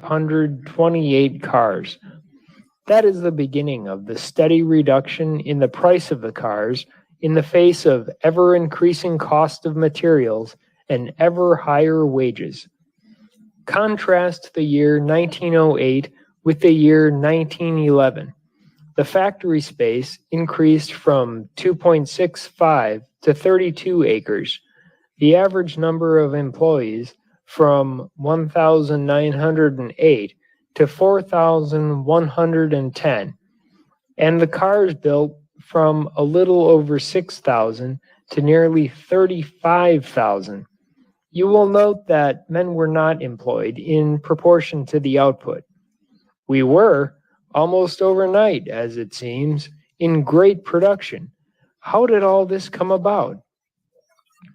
128 cars. That is the beginning of the steady reduction in the price of the cars in the face of ever-increasing cost of materials and ever higher wages. Contrast the year 1908 with the year 1911. The factory space increased from 2.65 to 32 acres. The average number of employees from 1,908 to 4,110, and the cars built from a little over 6,000 to nearly 35,000. You will note that men were not employed in proportion to the output. We were, almost overnight as it seems, in great production. How did all this come about?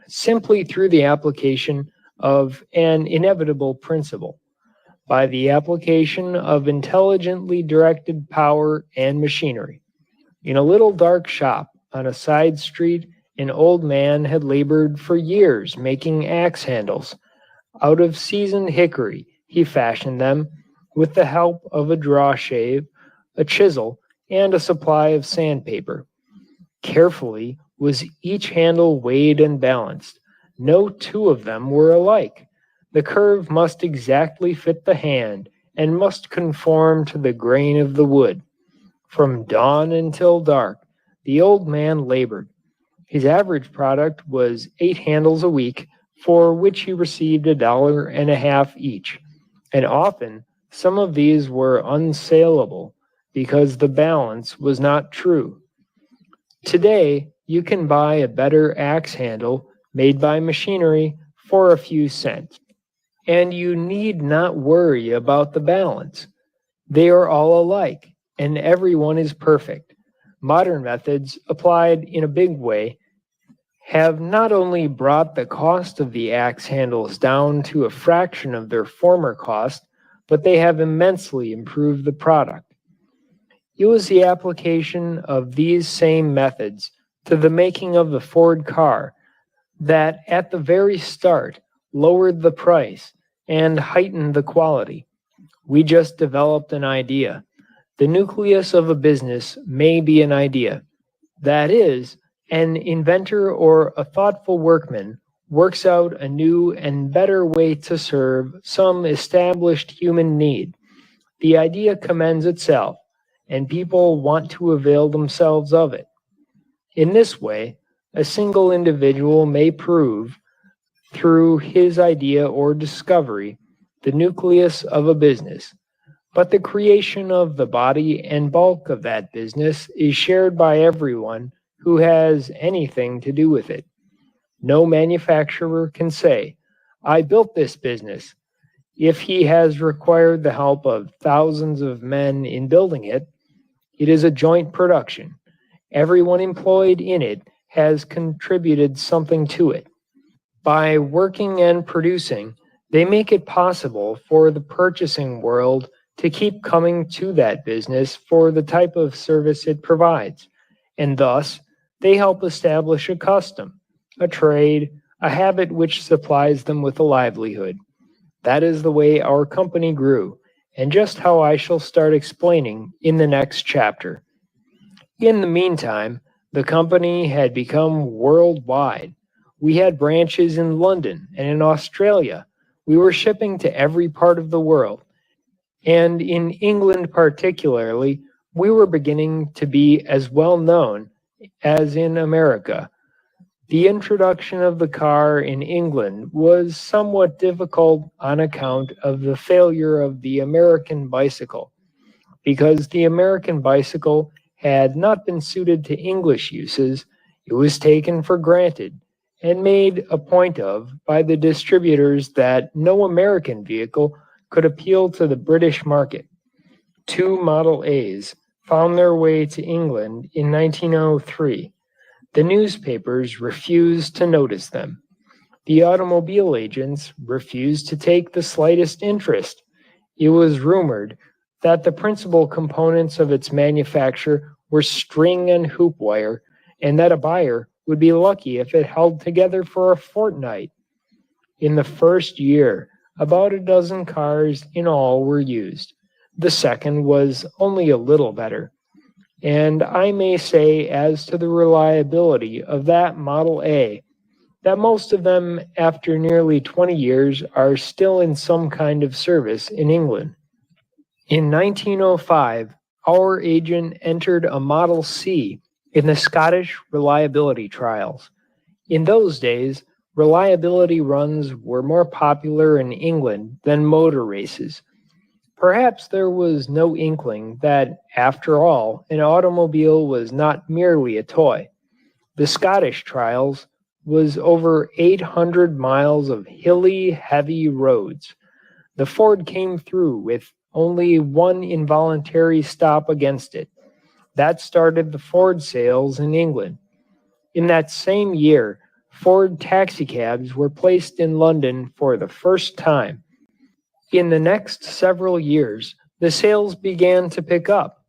Simply through the application of an inevitable principle, by the application of intelligently directed power and machinery. In a little dark shop on a side street, an old man had labored for years making axe handles. Out of seasoned hickory he fashioned them, with the help of a draw shave, a chisel, and a supply of sandpaper. Carefully was each handle weighed and balanced. No two of them were alike. The curve must exactly fit the hand and must conform to the grain of the wood. From dawn until dark, the old man labored. His average product was 8 handles a week, for which he received $1.50 each, and often some of these were unsaleable because the balance was not true. Today, you can buy a better axe handle made by machinery for a few cents, and you need not worry about the balance. They are all alike, and everyone is perfect. Modern methods, applied in a big way, have not only brought the cost of the axe handles down to a fraction of their former cost, but they have immensely improved the product. It was the application of these same methods to the making of the Ford car that at the very start lowered the price and heightened the quality. We just developed an idea. The nucleus of a business may be an idea. That is, an inventor or a thoughtful workman works out a new and better way to serve some established human need. The idea commends itself, and people want to avail themselves of it. In this way, a single individual may prove, through his idea or discovery, the nucleus of a business. But the creation of the body and bulk of that business is shared by everyone who has anything to do with it. No manufacturer can say, "I built this business," if he has required the help of thousands of men in building it. It is a joint production. Everyone employed in it has contributed something to it. By working and producing, they make it possible for the purchasing world to keep coming to that business for the type of service it provides, and thus they help establish a custom, a trade, a habit which supplies them with a livelihood. That is the way our company grew, and just how I shall start explaining in the next chapter. In the meantime, the company had become worldwide. We had branches in London and in Australia. We were shipping to every part of the world. And in England particularly, we were beginning to be as well known as in America. The introduction of the car in England was somewhat difficult on account of the failure of the American bicycle, because the American bicycle had not been suited to English uses. It was taken for granted and made a point of by the distributors that no American vehicle could appeal to the British market. 2 Model A's found their way to England in 1903. The newspapers refused to notice them. The automobile agents refused to take the slightest interest. It was rumored that the principal components of its manufacture were string and hoop wire, and that a buyer would be lucky if it held together for a fortnight. In the first year, About a dozen cars in all were used. The second was only a little better. And I may say, as to the reliability of that Model A, that most of them, after nearly 20 years, are still in some kind of service in England. In 1905, our agent entered a Model C in the Scottish reliability trials. In those days, reliability runs were more popular in England than motor races. Perhaps there was no inkling that, after all, an automobile was not merely a toy. The Scottish trials was over 800 miles of hilly, heavy roads. The Ford came through with only one involuntary stop against it. That started the Ford sales in England. In that same year, Ford taxicabs were placed in London for the first time. In the next several years, the sales began to pick up.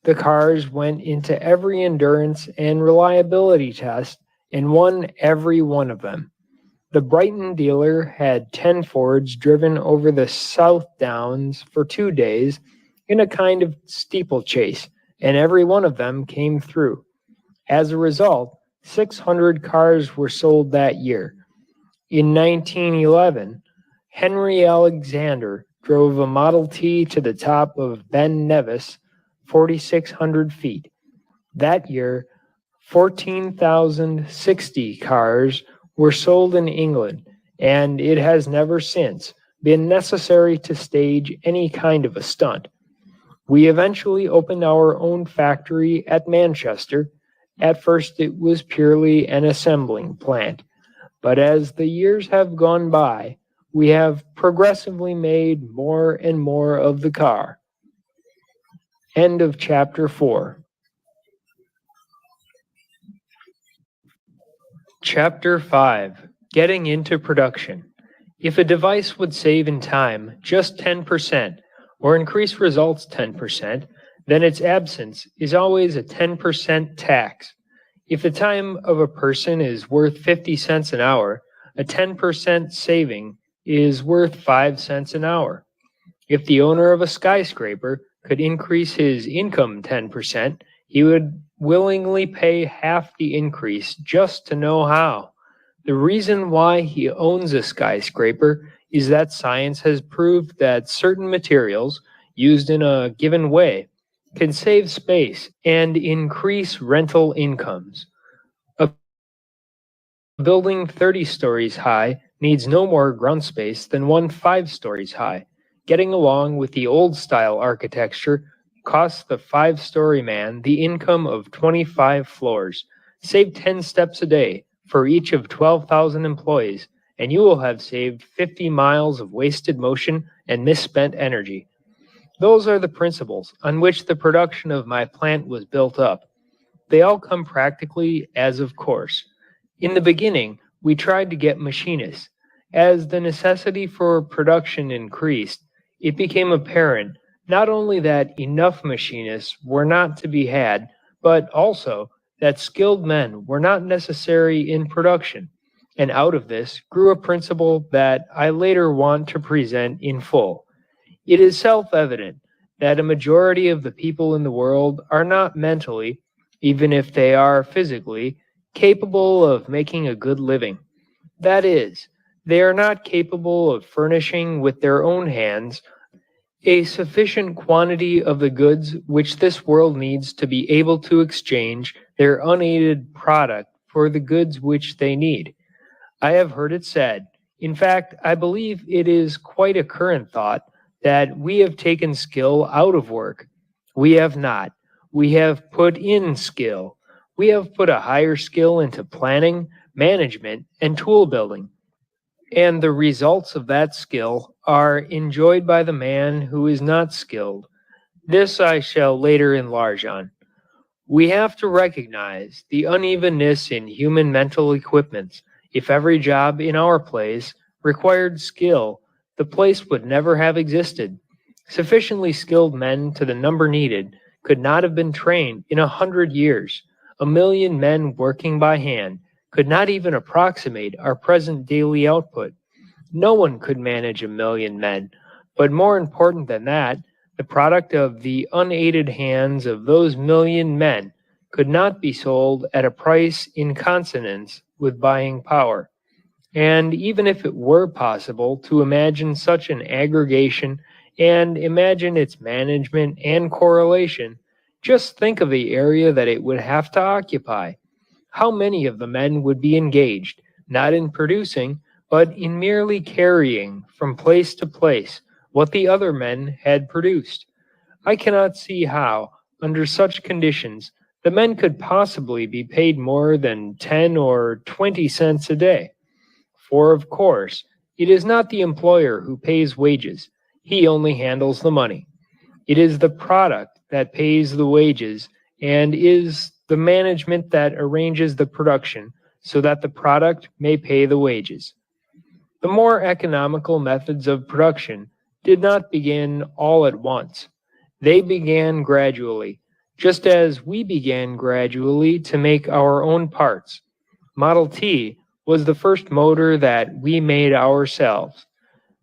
The cars went into every endurance and reliability test and won every one of them. The Brighton dealer had 10 Fords driven over the South Downs for 2 days in a kind of steeplechase, and every one of them came through. As a result, 600 cars were sold that year. In 1911, Henry Alexander drove a Model T to the top of Ben Nevis, 4,600 feet. That year, 14,060 cars were sold in England, and it has never since been necessary to stage any kind of a stunt. We eventually opened our own factory at Manchester. At first, it was purely an assembling plant, but as the years have gone by, we have progressively made more and more of the car. End of chapter 4. Chapter 5. Getting into production. If a device would save in time just 10% or increase results 10%, then its absence is always a 10% tax. If the time of a person is worth 50 cents an hour, a 10% saving is worth 5 cents an hour. If the owner of a skyscraper could increase his income 10%, he would willingly pay half the increase just to know how. The reason why he owns a skyscraper is that science has proved that certain materials, used in a given way, can save space and increase rental incomes. A building 30 stories high needs no more ground space than one 5 stories high. Getting along with the old-style architecture costs the 5-story man the income of 25 floors. Save 10 steps a day for each of 12,000 employees, and you will have saved 50 miles of wasted motion and misspent energy. Those are the principles on which the production of my plant was built up. They all come practically as of course. In the beginning, we tried to get machinists. As the necessity for production increased, it became apparent not only that enough machinists were not to be had, but also that skilled men were not necessary in production. And out of this grew a principle that I later want to present in full. It is self-evident that a majority of the people in the world are not mentally, even if they are physically, capable of making a good living. That is, they are not capable of furnishing with their own hands a sufficient quantity of the goods which this world needs to be able to exchange their unaided product for the goods which they need. I have heard it said, in fact, I believe it is quite a current thought, that we have taken skill out of work. We have not. We have put in skill. We have put a higher skill into planning, management, and tool building. And the results of that skill are enjoyed by the man who is not skilled. This I shall later enlarge on. We have to recognize the unevenness in human mental equipments. If every job in our place required skill, the place would never have existed. Sufficiently skilled men to the number needed could not have been trained in 100 years. 1,000,000 men working by hand could not even approximate our present daily output. No one could manage 1,000,000 men, but more important than that, the product of the unaided hands of those 1,000,000 men could not be sold at a price in consonance with buying power. And even if it were possible to imagine such an aggregation and imagine its management and correlation, just think of the area that it would have to occupy. How many of the men would be engaged, not in producing, but in merely carrying from place to place what the other men had produced? I cannot see how, under such conditions, the men could possibly be paid more than 10 or 20 cents a day. For of course, it is not the employer who pays wages, he only handles the money. It is the product that pays the wages and is the management that arranges the production so that the product may pay the wages. The more economical methods of production did not begin all at once. They began gradually, just as we began gradually to make our own parts. Model T was the first motor that we made ourselves.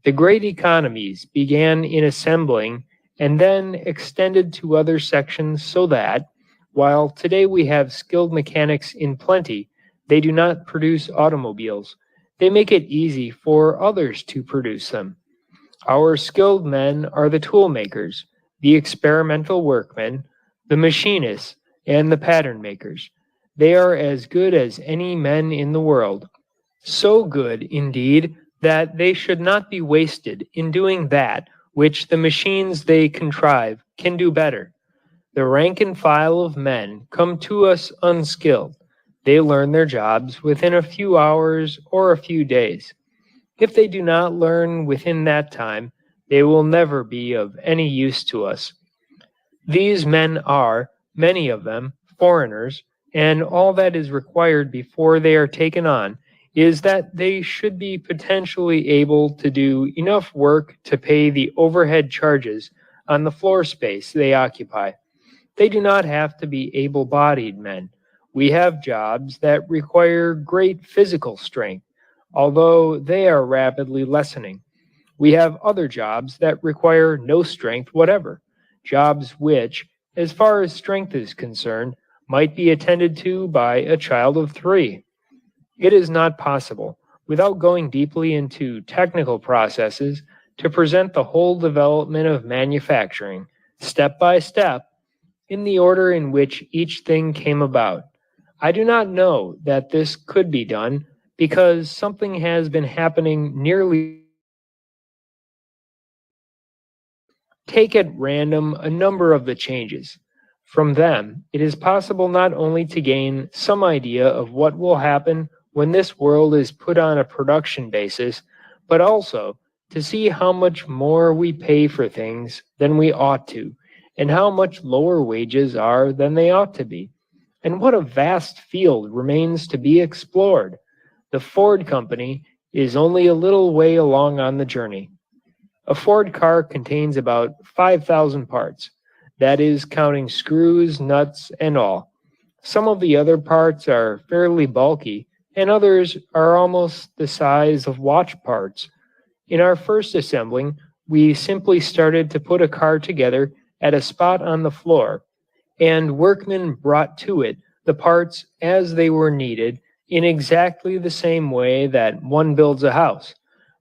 The great economies began in assembling and then extended to other sections so that, while today we have skilled mechanics in plenty, they do not produce automobiles. They make it easy for others to produce them. Our skilled men are the tool makers, the experimental workmen, the machinists, and the pattern makers. They are as good as any men in the world. So good, indeed, that they should not be wasted in doing that which the machines they contrive can do better. The rank and file of men come to us unskilled. They learn their jobs within a few hours or a few days. If they do not learn within that time, they will never be of any use to us. These men are, many of them, foreigners, and all that is required before they are taken on is that they should be potentially able to do enough work to pay the overhead charges on the floor space they occupy. They do not have to be able-bodied men. We have jobs that require great physical strength, although they are rapidly lessening. We have other jobs that require no strength whatever, jobs which, as far as strength is concerned, might be attended to by a child of 3. It is not possible, without going deeply into technical processes, to present the whole development of manufacturing, step by step, in the order in which each thing came about. I do not know that this could be done, because something has been happening nearly. Take at random a number of the changes. From them, it is possible not only to gain some idea of what will happen when this world is put on a production basis, but also to see how much more we pay for things than we ought to, and how much lower wages are than they ought to be, and what a vast field remains to be explored. The Ford Company is only a little way along on the journey. A Ford car contains about 5,000 parts, that is counting screws, nuts, and all. Some of the other parts are fairly bulky, and others are almost the size of watch parts. In our first assembling, we simply started to put a car together at a spot on the floor, and workmen brought to it the parts as they were needed in exactly the same way that one builds a house.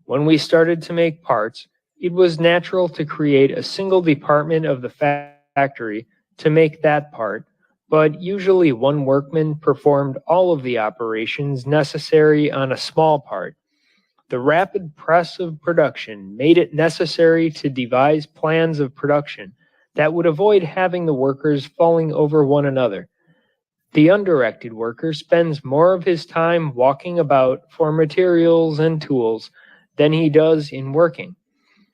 When we started to make parts, it was natural to create a single department of the factory to make that part, but usually one workman performed all of the operations necessary on a small part. The rapid press of production made it necessary to devise plans of production that would avoid having the workers falling over one another. The undirected worker spends more of his time walking about for materials and tools than he does in working.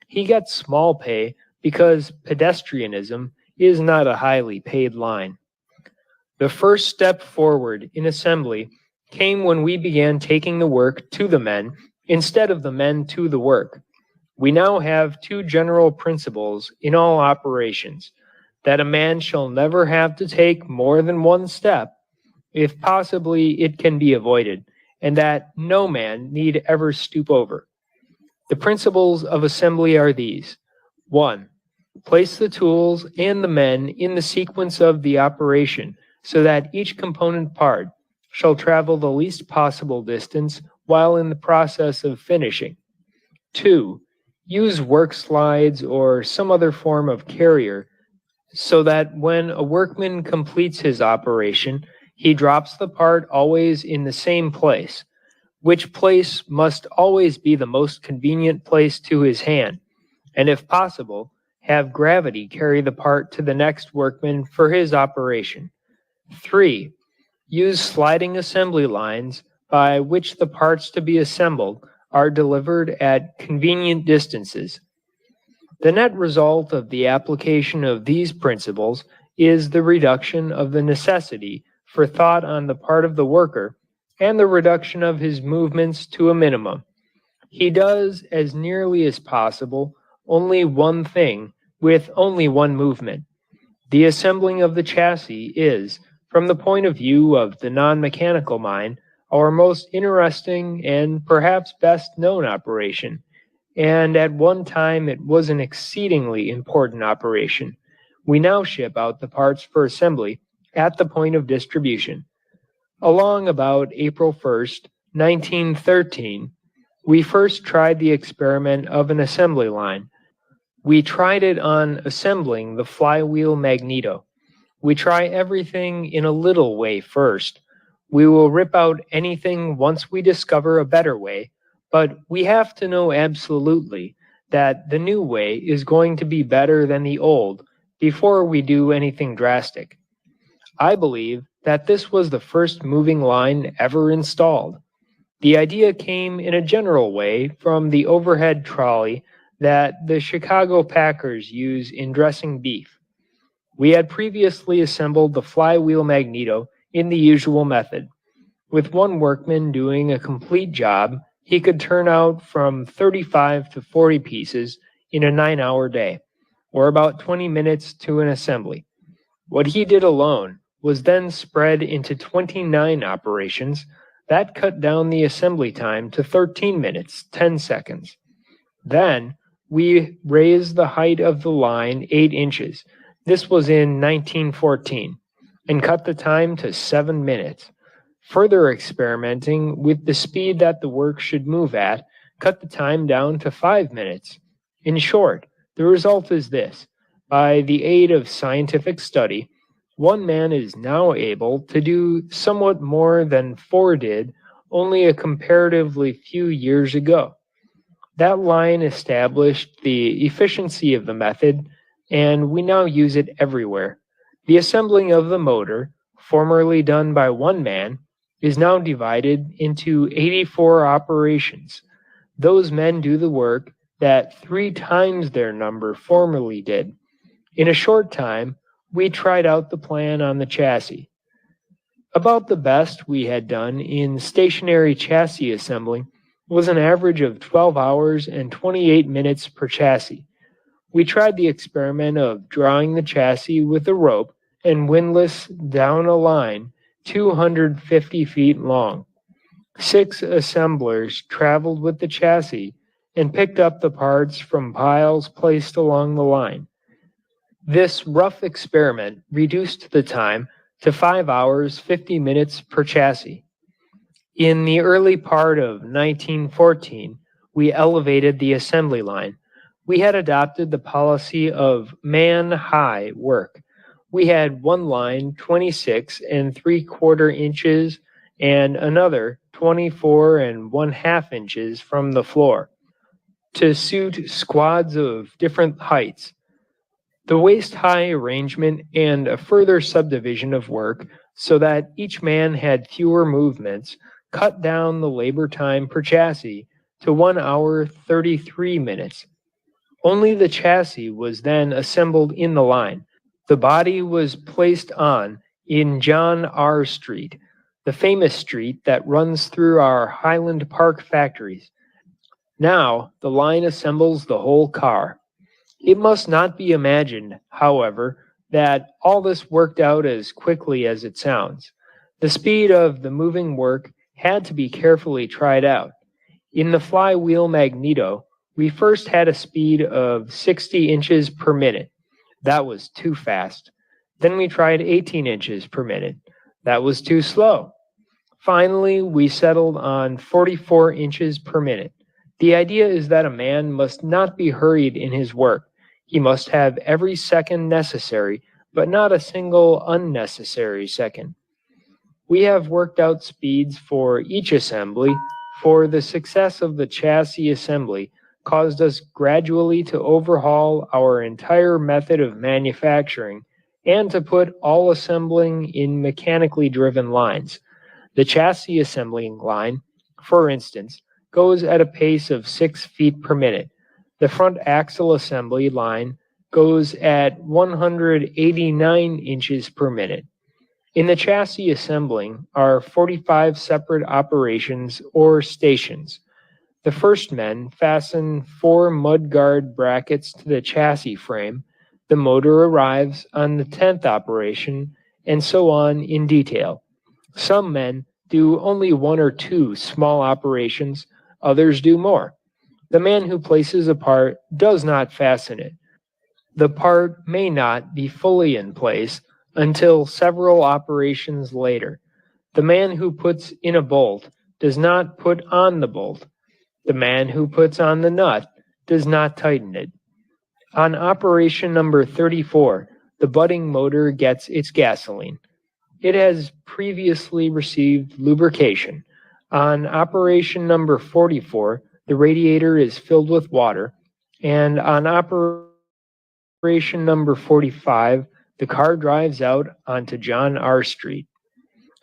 He gets small pay because pedestrianism is not a highly paid line. The first step forward in assembly came when we began taking the work to the men instead of the men to the work. We now have 2 general principles in all operations: that a man shall never have to take more than 1 step, if possibly it can be avoided, and that no man need ever stoop over. The principles of assembly are these. 1. Place the tools and the men in the sequence of the operation so that each component part shall travel the least possible distance while in the process of finishing. 2. Use work slides or some other form of carrier so that when a workman completes his operation, he drops the part always in the same place, which place must always be the most convenient place to his hand, and if possible, have gravity carry the part to the next workman for his operation. 3. Use sliding assembly lines by which the parts to be assembled are delivered at convenient distances. The net result of the application of these principles is the reduction of the necessity for thought on the part of the worker and the reduction of his movements to a minimum. He does, as nearly as possible, only one thing with only one movement. The assembling of the chassis is, from the point of view of the non-mechanical mind, our most interesting and perhaps best known operation, and at one time it was an exceedingly important operation. We now ship out the parts for assembly at the point of distribution. Along about April 1st, 1913, we first tried the experiment of an assembly line. We tried it on assembling the flywheel magneto. We try everything in a little way first. We will rip out anything once we discover a better way, but we have to know absolutely that the new way is going to be better than the old before we do anything drastic. I believe that this was the first moving line ever installed. The idea came in a general way from the overhead trolley that the Chicago packers use in dressing beef. We had previously assembled the flywheel magneto in the usual method. With one workman doing a complete job, he could turn out from 35 to 40 pieces in a 9-hour day, or about 20 minutes to an assembly. What he did alone was then spread into 29 operations. That cut down the assembly time to 13 minutes, 10 seconds. Then we raised the height of the line 8 inches. This was in 1914, and cut the time to 7 minutes. Further experimenting with the speed that the work should move at cut the time down to 5 minutes. In short, the result is this. By the aid of scientific study, one man is now able to do somewhat more than 4 did only a comparatively few years ago. That line established the efficiency of the method, and we now use it everywhere. The assembling of the motor, formerly done by one man, is now divided into 84 operations. Those men do the work that 3 times their number formerly did. In a short time, we tried out the plan on the chassis. About the best we had done in stationary chassis assembling was an average of 12 hours and 28 minutes per chassis. We tried the experiment of drawing the chassis with a rope and windlass down a line 250 feet long. 6 assemblers traveled with the chassis and picked up the parts from piles placed along the line. This rough experiment reduced the time to 5 hours 50 minutes per chassis. In the early part of 1914, we elevated the assembly line. We had adopted the policy of man-high work. We had one line 26 3/4 inches and another 24 1/2 inches from the floor to suit squads of different heights. The waist-high arrangement and a further subdivision of work so that each man had fewer movements cut down the labor time per chassis to 1 hour 33 minutes. Only the chassis was then assembled in the line. The body was placed on in John R. Street, the famous street that runs through our Highland Park factories. Now the line assembles the whole car. It must not be imagined, however, that all this worked out as quickly as it sounds. The speed of the moving work had to be carefully tried out. In the flywheel magneto, We first had a speed of 60 inches per minute. That was too fast. Then we tried 18 inches per minute. That was too slow. Finally, we settled on 44 inches per minute. The idea is that a man must not be hurried in his work. He must have every second necessary, but not a single unnecessary second. We have worked out speeds for each assembly, for the success of the chassis assembly caused us gradually to overhaul our entire method of manufacturing and to put all assembling in mechanically driven lines. The chassis assembling line, for instance, goes at a pace of 6 feet per minute. The front axle assembly line goes at 189 inches per minute. In the chassis assembling are 45 separate operations or stations. The first men fasten 4 mudguard brackets to the chassis frame. The motor arrives on the 10th operation, and so on in detail. Some men do only 1 or 2 small operations, others do more. The man who places a part does not fasten it. The part may not be fully in place until several operations later. The man who puts in a bolt does not put on the bolt. The man who puts on the nut does not tighten it. On operation number 34, the budding motor gets its gasoline. It has previously received lubrication. On operation number 44, the radiator is filled with water. And on operation number 45, the car drives out onto John R. Street.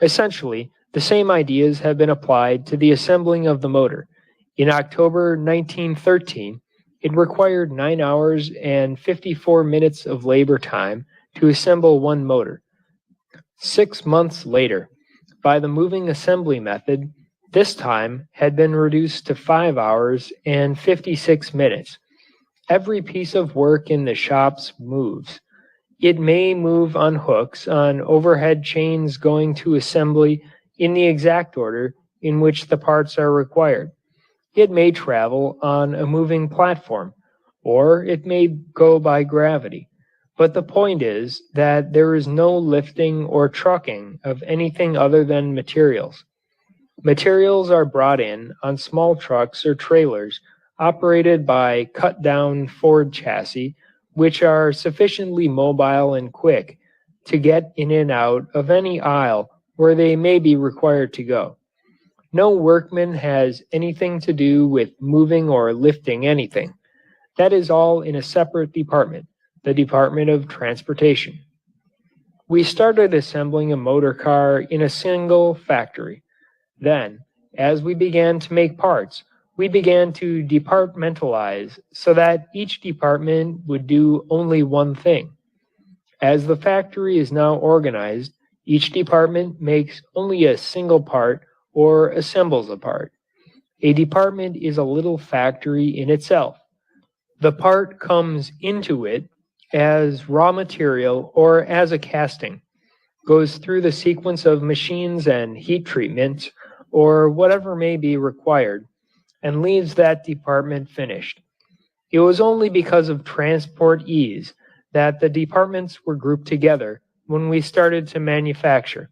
Essentially, the same ideas have been applied to the assembling of the motor. In October 1913, it required 9 hours and 54 minutes of labor time to assemble one motor. 6 months later, by the moving assembly method, this time had been reduced to 5 hours and 56 minutes. Every piece of work in the shops moves. It may move on hooks on overhead chains going to assembly in the exact order in which the parts are required. It may travel on a moving platform, or it may go by gravity. But the point is that there is no lifting or trucking of anything other than materials. Materials are brought in on small trucks or trailers operated by cut-down Ford chassis, which are sufficiently mobile and quick to get in and out of any aisle where they may be required to go. No workman has anything to do with moving or lifting anything. That is all in a separate department, the Department of Transportation. We started assembling a motor car in a single factory. Then, as we began to make parts, we began to departmentalize so that each department would do only one thing. As the factory is now organized, each department makes only a single part or assembles a part. A department is a little factory in itself. The part comes into it as raw material or as a casting, goes through the sequence of machines and heat treatments or whatever may be required, and leaves that department finished. It was only because of transport ease that the departments were grouped together when we started to manufacture.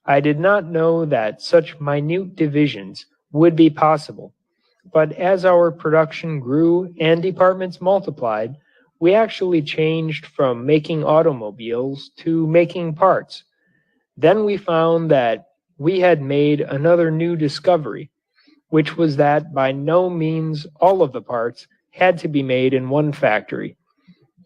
I did not know that such minute divisions would be possible, but as our production grew and departments multiplied, we actually changed from making automobiles to making parts. Then we found that we had made another new discovery, which was that by no means all of the parts had to be made in one factory.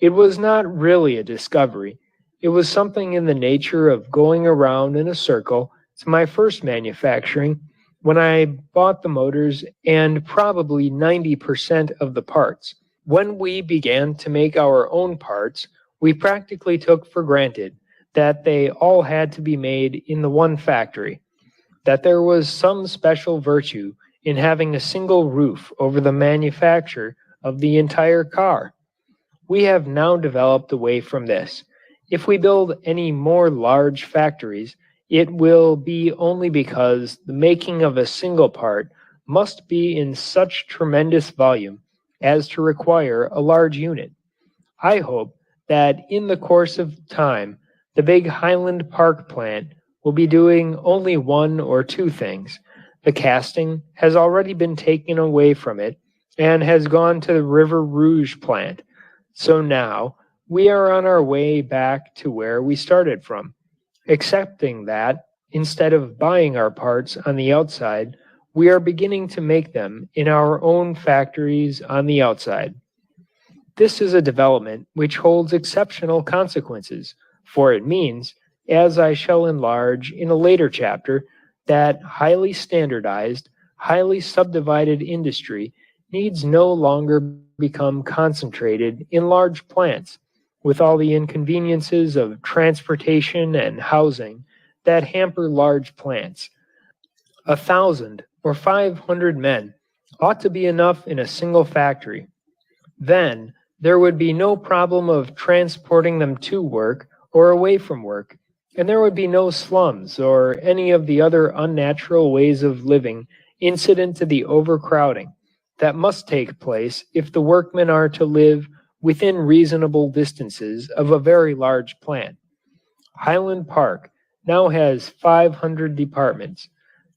It was not really a discovery. It was something in the nature of going around in a circle to my first manufacturing when I bought the motors and probably 90% of the parts. When we began to make our own parts, we practically took for granted that they all had to be made in the one factory, that there was some special virtue in having a single roof over the manufacture of the entire car. We have now developed away from this. If we build any more large factories, it will be only because the making of a single part must be in such tremendous volume as to require a large unit. I hope that in the course of time, the big Highland Park plant will be doing only one or two things. The casting has already been taken away from it and has gone to the River Rouge plant. So now we are on our way back to where we started from, accepting that instead of buying our parts on the outside, we are beginning to make them in our own factories on the outside. This is a development which holds exceptional consequences, for it means, as I shall enlarge in a later chapter, that highly standardized, highly subdivided industry needs no longer become concentrated in large plants, with all the inconveniences of transportation and housing that hamper large plants. 1,000 or 500 men ought to be enough in a single factory. Then there would be no problem of transporting them to work or away from work, and there would be no slums or any of the other unnatural ways of living incident to the overcrowding that must take place if the workmen are to live within reasonable distances of a very large plant. Highland Park now has 500 departments.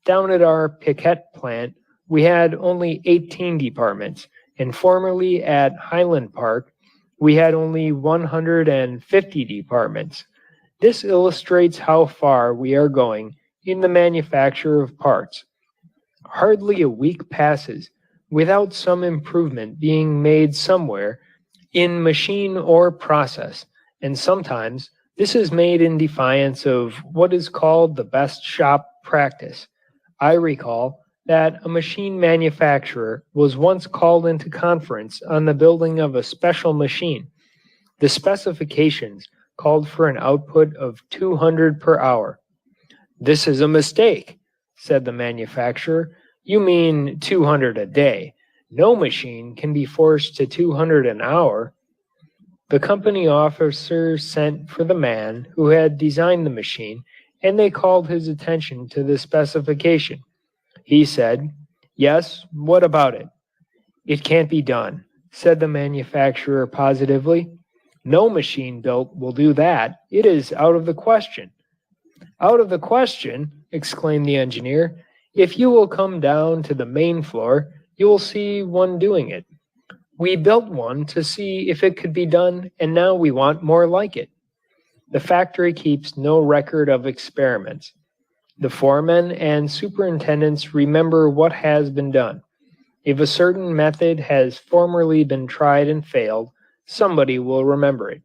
Down at our Piquette plant, we had only 18 departments, and formerly at Highland Park, we had only 150 departments. This illustrates how far we are going in the manufacture of parts. Hardly a week passes without some improvement being made somewhere in machine or process, and sometimes this is made in defiance of what is called the best shop practice. I recall that a machine manufacturer was once called into conference on the building of a special machine. The specifications called for an output of 200 per hour. "This is a mistake," said the manufacturer. "You mean 200 a day. No machine can be forced to 200 an hour." The company officer sent for the man who had designed the machine, and they called his attention to the specification. He said, "Yes, what about it?" "It can't be done," said the manufacturer positively. "No machine built will do that. It is out of the question." "Out of the question!" exclaimed the engineer. "If you will come down to the main floor, you will see one doing it. We built one to see if it could be done, and now we want more like it." The factory keeps no record of experiments. The foremen and superintendents remember what has been done. If a certain method has formerly been tried and failed, somebody will remember it.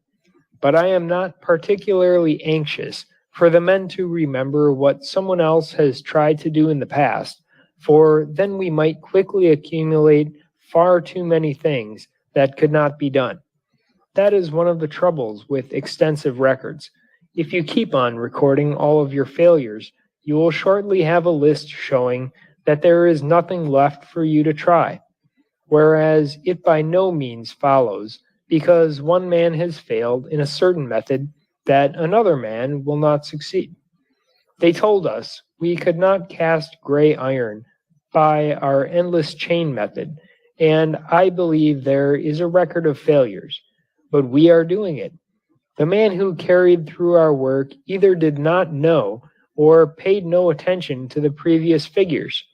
But I am not particularly anxious for the men to remember what someone else has tried to do in the past, for then we might quickly accumulate far too many things that could not be done. That is one of the troubles with extensive records. If you keep on recording all of your failures, you will shortly have a list showing that there is nothing left for you to try, whereas it by no means follows, because one man has failed in a certain method, that another man will not succeed. They told us we could not cast gray iron by our endless chain method, and I believe there is a record of failures, but we are doing it. The man who carried through our work either did not know or paid no attention to the previous figures.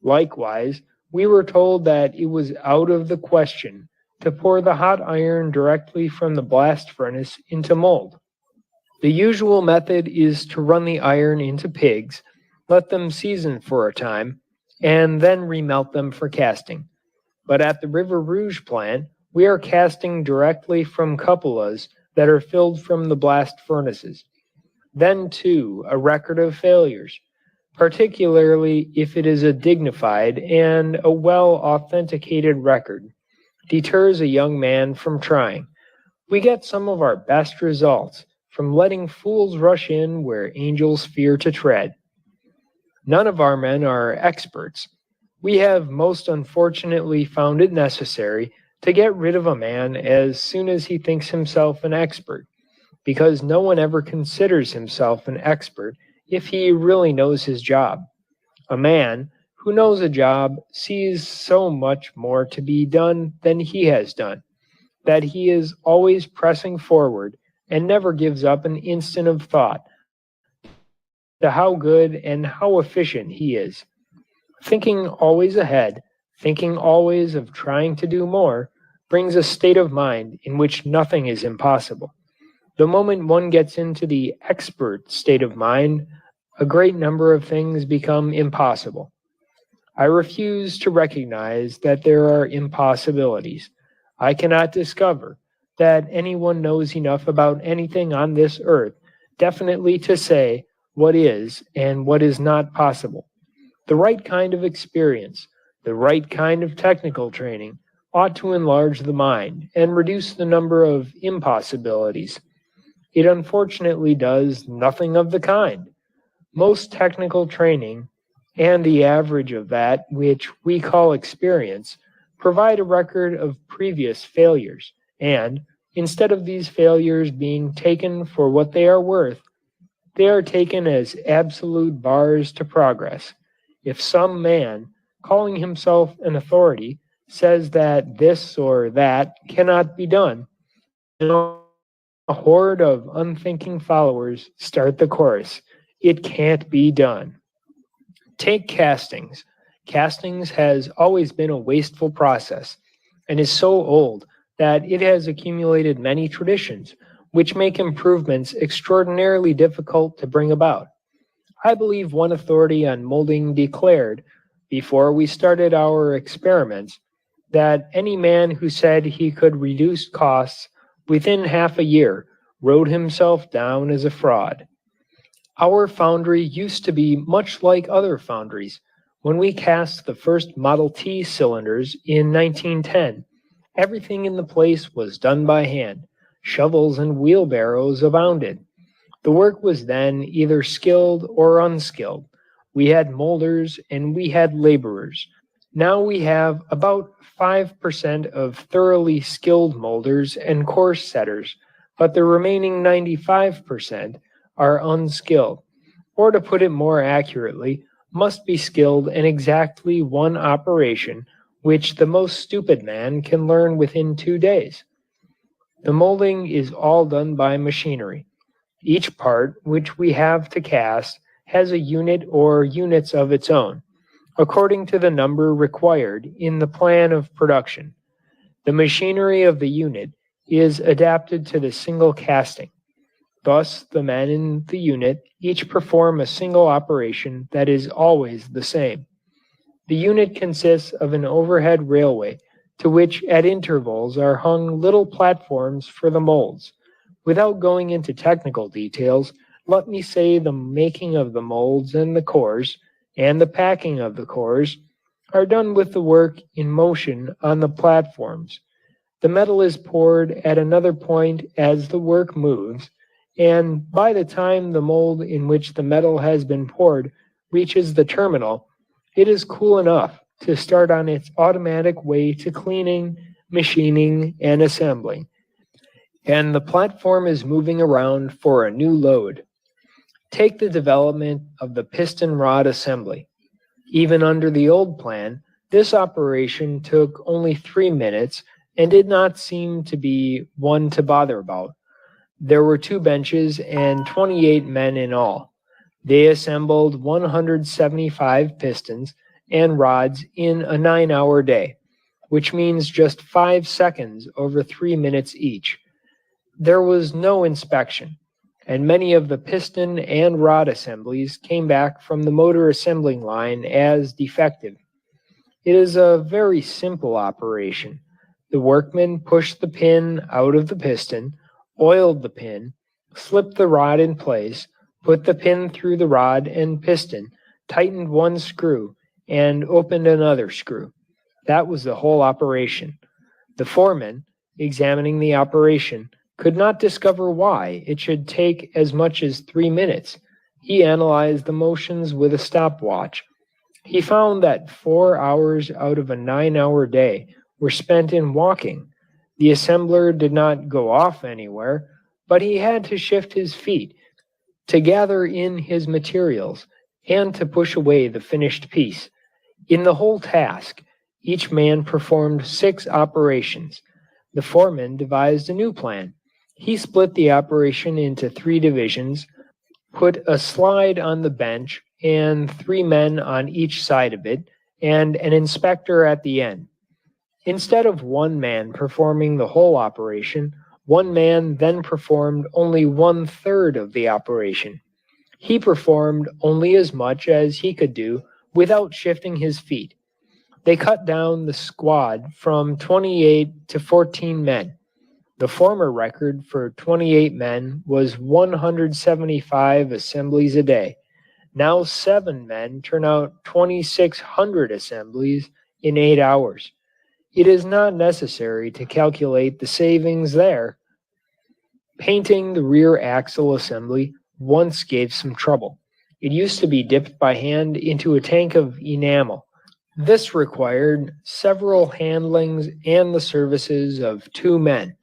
Likewise, we were told that it was out of the question to pour the hot iron directly from the blast furnace into mold. The usual method is to run the iron into pigs, let them season for a time, and then remelt them for casting. But at the River Rouge plant, we are casting directly from cupolas that are filled from the blast furnaces. Then, too, a record of failures, particularly if it is a dignified and a well authenticated record, deters a young man from trying. We get some of our best results from letting fools rush in where angels fear to tread. None of our men are experts. We have most unfortunately found it necessary to get rid of a man as soon as he thinks himself an expert, because no one ever considers himself an expert if he really knows his job. A man who knows a job sees so much more to be done than he has done, that he is always pressing forward and never gives up an instant of thought to how good and how efficient he is. Thinking always ahead, thinking always of trying to do more, brings a state of mind in which nothing is impossible. The moment one gets into the expert state of mind, a great number of things become impossible. I refuse to recognize that there are impossibilities. I cannot discover that anyone knows enough about anything on this earth definitely to say what is and what is not possible. The right kind of experience, the right kind of technical training ought to enlarge the mind and reduce the number of impossibilities. It unfortunately does nothing of the kind. Most technical training and the average of that which we call experience provide a record of previous failures, and instead of these failures being taken for what they are worth, they are taken as absolute bars to progress. If some man, calling himself an authority, says that this or that cannot be done, then a horde of unthinking followers start the chorus. It can't be done. Take castings. Castings has always been a wasteful process and is so old that it has accumulated many traditions, which make improvements extraordinarily difficult to bring about. I believe one authority on molding declared, before we started our experiments, that any man who said he could reduce costs within half a year wrote himself down as a fraud. Our foundry used to be much like other foundries. When we cast the first Model T cylinders in 1910, everything in the place was done by hand. Shovels and wheelbarrows abounded. The work was then either skilled or unskilled. We had molders and we had laborers. Now we have about 5% of thoroughly skilled molders and course setters, but the remaining 95% are unskilled, or to put it more accurately, must be skilled in exactly one operation which the most stupid man can learn within 2 days. The molding is all done by machinery. Each part which we have to cast has a unit or units of its own, according to the number required in the plan of production. The machinery of the unit is adapted to the single casting. Thus, the men in the unit each perform a single operation that is always the same. The unit consists of an overhead railway to which at intervals are hung little platforms for the molds. Without going into technical details, let me say the making of the molds and the cores, and the packing of the cores, are done with the work in motion on the platforms. The metal is poured at another point as the work moves, and by the time the mold in which the metal has been poured reaches the terminal, it is cool enough to start on its automatic way to cleaning, machining, and assembling, and the platform is moving around for a new load. Take the development of the piston rod assembly. Even under the old plan, this operation took only 3 minutes and did not seem to be one to bother about. There were 2 benches and 28 men in all. They assembled 175 pistons and rods in a 9-hour day, which means just 5 seconds over 3 minutes each. There was no inspection, and many of the piston and rod assemblies came back from the motor assembling line as defective. It is a very simple operation. The workman pushed the pin out of the piston, oiled the pin, slipped the rod in place, put the pin through the rod and piston, tightened one screw, and opened another screw. That was the whole operation. The foreman, examining the operation, could not discover why it should take as much as 3 minutes. He analyzed the motions with a stopwatch. He found that 4 hours out of a 9-hour day were spent in walking. The assembler did not go off anywhere, but he had to shift his feet, to gather in his materials, and to push away the finished piece. In the whole task, each man performed 6 operations. The foreman devised a new plan. He split the operation into 3 divisions, put a slide on the bench and 3 men on each side of it, and an inspector at the end. Instead of one man performing the whole operation, one man then performed only 1/3 of the operation. He performed only as much as he could do without shifting his feet. They cut down the squad from 28 to 14 men. The former record for 28 men was 175 assemblies a day. Now 7 men turn out 2,600 assemblies in 8 hours. It is not necessary to calculate the savings there. Painting the rear axle assembly once gave some trouble. It used to be dipped by hand into a tank of enamel. This required several handlings and the services of 2 men.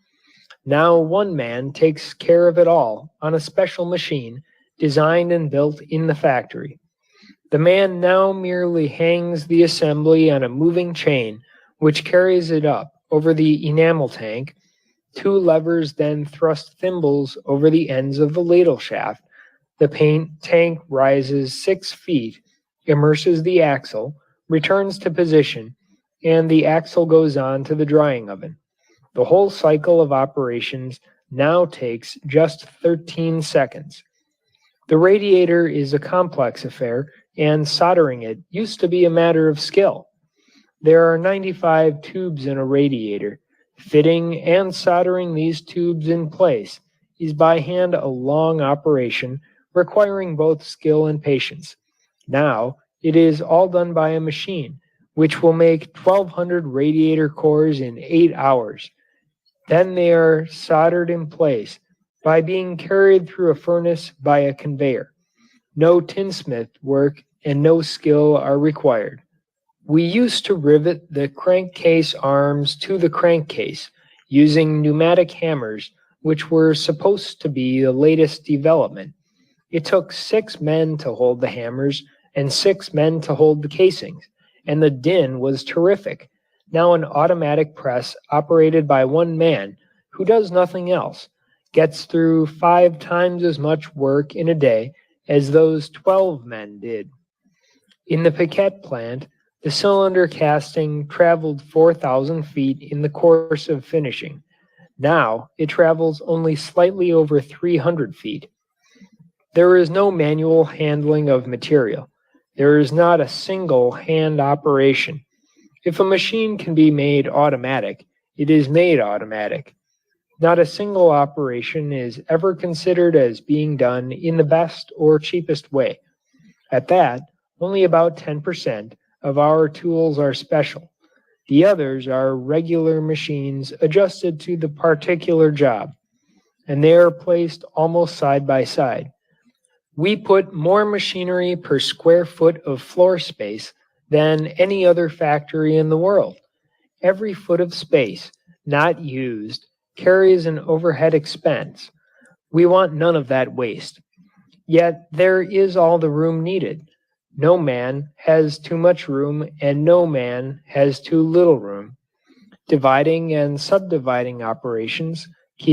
Now 1 man takes care of it all on a special machine designed and built in the factory. The man now merely hangs the assembly on a moving chain which carries it up over the enamel tank. 2 levers then thrust thimbles over the ends of the ladle shaft. The paint tank rises 6 feet, immerses the axle, returns to position, and the axle goes on to the drying oven. The whole cycle of operations now takes just 13 seconds. The radiator is a complex affair, and soldering it used to be a matter of skill. There are 95 tubes in a radiator. Fitting and soldering these tubes in place is by hand a long operation requiring both skill and patience. Now it is all done by a machine, which will make 1,200 radiator cores in 8 hours. Then they are soldered in place by being carried through a furnace by a conveyor. No tinsmith work and no skill are required. We used to rivet the crankcase arms to the crankcase using pneumatic hammers, which were supposed to be the latest development. It took 6 men to hold the hammers and 6 men to hold the casings, and the din was terrific. Now an automatic press operated by 1 man, who does nothing else, gets through 5 times as much work in a day as those 12 men did. In the Piquet plant, the cylinder casting traveled 4,000 feet in the course of finishing. Now it travels only slightly over 300 feet. There is no manual handling of material. There is not a single hand operation. If a machine can be made automatic, it is made automatic. Not a single operation is ever considered as being done in the best or cheapest way. At that, only about 10% of our tools are special. The others are regular machines adjusted to the particular job, and they are placed almost side by side. We put more machinery per square foot of floor space than any other factory in the world. Every foot of space not used carries an overhead expense. We want none of that waste. Yet there is all the room needed. No man has too much room and no man has too little room. Dividing and subdividing operations